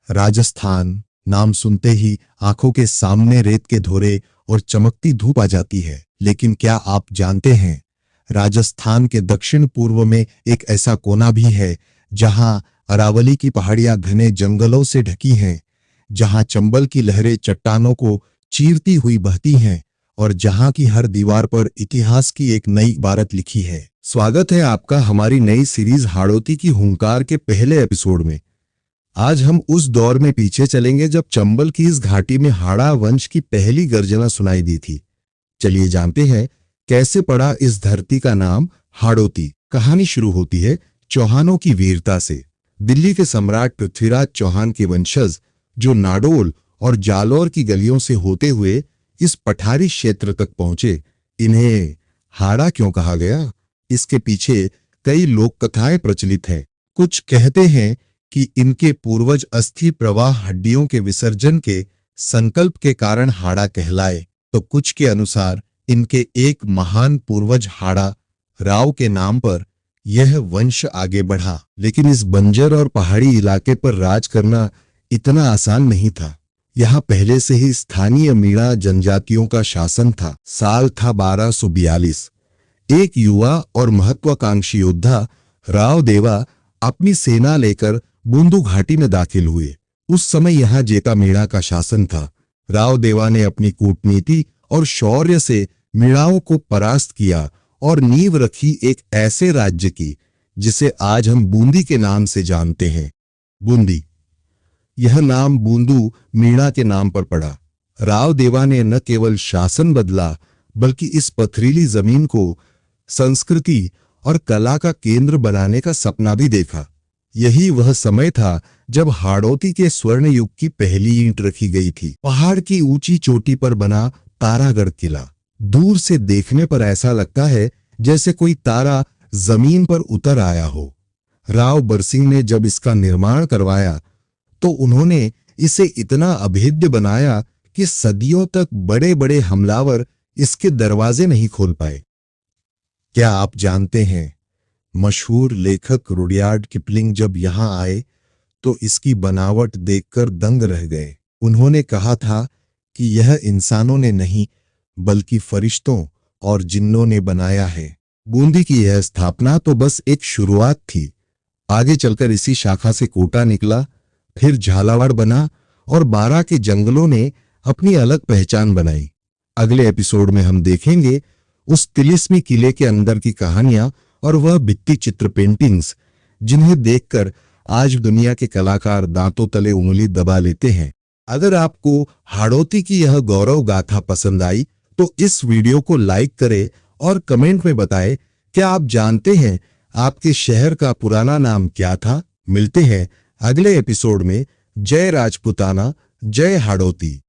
राजस्थान नाम सुनते ही आंखों के सामने रेत के धोरे और चमकती धूप आ जाती है। लेकिन क्या आप जानते हैं, राजस्थान के दक्षिण पूर्व में एक ऐसा कोना भी है जहां अरावली की पहाड़ियां घने जंगलों से ढकी हैं, जहां चंबल की लहरें चट्टानों को चीरती हुई बहती हैं और जहां की हर दीवार पर इतिहास की एक नई इबारत लिखी है। स्वागत है आपका हमारी नई सीरीज हाड़ौती की हुंकार के पहले एपिसोड में। आज हम उस दौर में पीछे चलेंगे जब चंबल की इस घाटी में हाड़ा वंश की पहली गर्जना सुनाई दी थी। चलिए जानते हैं कैसे पड़ा इस धरती का नाम हाड़ौती। कहानी शुरू होती है चौहानों की वीरता से। दिल्ली के सम्राट पृथ्वीराज चौहान के वंशज जो नाडोल और जालौर की गलियों से होते हुए इस पठारी क्षेत्र तक पहुंचे। इन्हें हाड़ा क्यों कहा गया, इसके पीछे कई लोक कथाएं प्रचलित हैं। कुछ कहते हैं कि इनके पूर्वज अस्थि प्रवाह हड्डियों के विसर्जन के संकल्प के कारण हाड़ा कहलाए, तो कुछ के अनुसार इनके एक महान पूर्वज हाड़ा राव के नाम पर यह वंश आगे बढ़ा। लेकिन इस बंजर और पहाड़ी इलाके पर राज करना इतना आसान नहीं था। यहाँ पहले से ही स्थानीय मीणा जनजातियों का शासन था। साल था 1242। एक युवा और महत्वाकांक्षी योद्धा राव देवा अपनी सेना लेकर बूंदू घाटी में दाखिल हुए। उस समय यहाँ जेका मीणा का शासन था। राव देवा ने अपनी कूटनीति और शौर्य से मीणाओं को परास्त किया और नींव रखी एक ऐसे राज्य की जिसे आज हम बूंदी के नाम से जानते हैं। बूंदी, यह नाम बूंदू मीणा के नाम पर पड़ा। राव देवा ने न केवल शासन बदला बल्कि इस पथरीली जमीन को संस्कृति और कला का केंद्र बनाने का सपना भी देखा। यही वह समय था जब हाड़ौती के स्वर्ण युग की पहली ईंट रखी गई थी। पहाड़ की ऊंची चोटी पर बना तारागढ़ किला दूर से देखने पर ऐसा लगता है जैसे कोई तारा जमीन पर उतर आया हो। राव बरसिंह ने जब इसका निर्माण करवाया तो उन्होंने इसे इतना अभेद्य बनाया कि सदियों तक बड़े बड़े हमलावर इसके दरवाजे नहीं खोल पाए। क्या आप जानते हैं, मशहूर लेखक रुडयार्ड किपलिंग जब यहां आए तो इसकी बनावट देखकर दंग रह गए। उन्होंने कहा था कि यह इंसानों ने नहीं बल्कि फरिश्तों और जिन्नों ने बनाया है। बूंदी की यह स्थापना तो बस एक शुरुआत थी। आगे चलकर इसी शाखा से कोटा निकला, फिर झालावाड़ बना और बारां के जंगलों ने अपनी अलग पहचान बनाई। अगले एपिसोड में हम देखेंगे उस तिलिस्मी किले के अंदर की कहानियां और वह भित्ति चित्र पेंटिंग्स जिन्हें देखकर आज दुनिया के कलाकार दांतों तले उंगली दबा लेते हैं। अगर आपको हाड़ौती की यह गौरव गाथा पसंद आई तो इस वीडियो को लाइक करें और कमेंट में बताएं क्या आप जानते हैं आपके शहर का पुराना नाम क्या था। मिलते हैं अगले एपिसोड में। जय राजपूताना, जय हाड़ौती।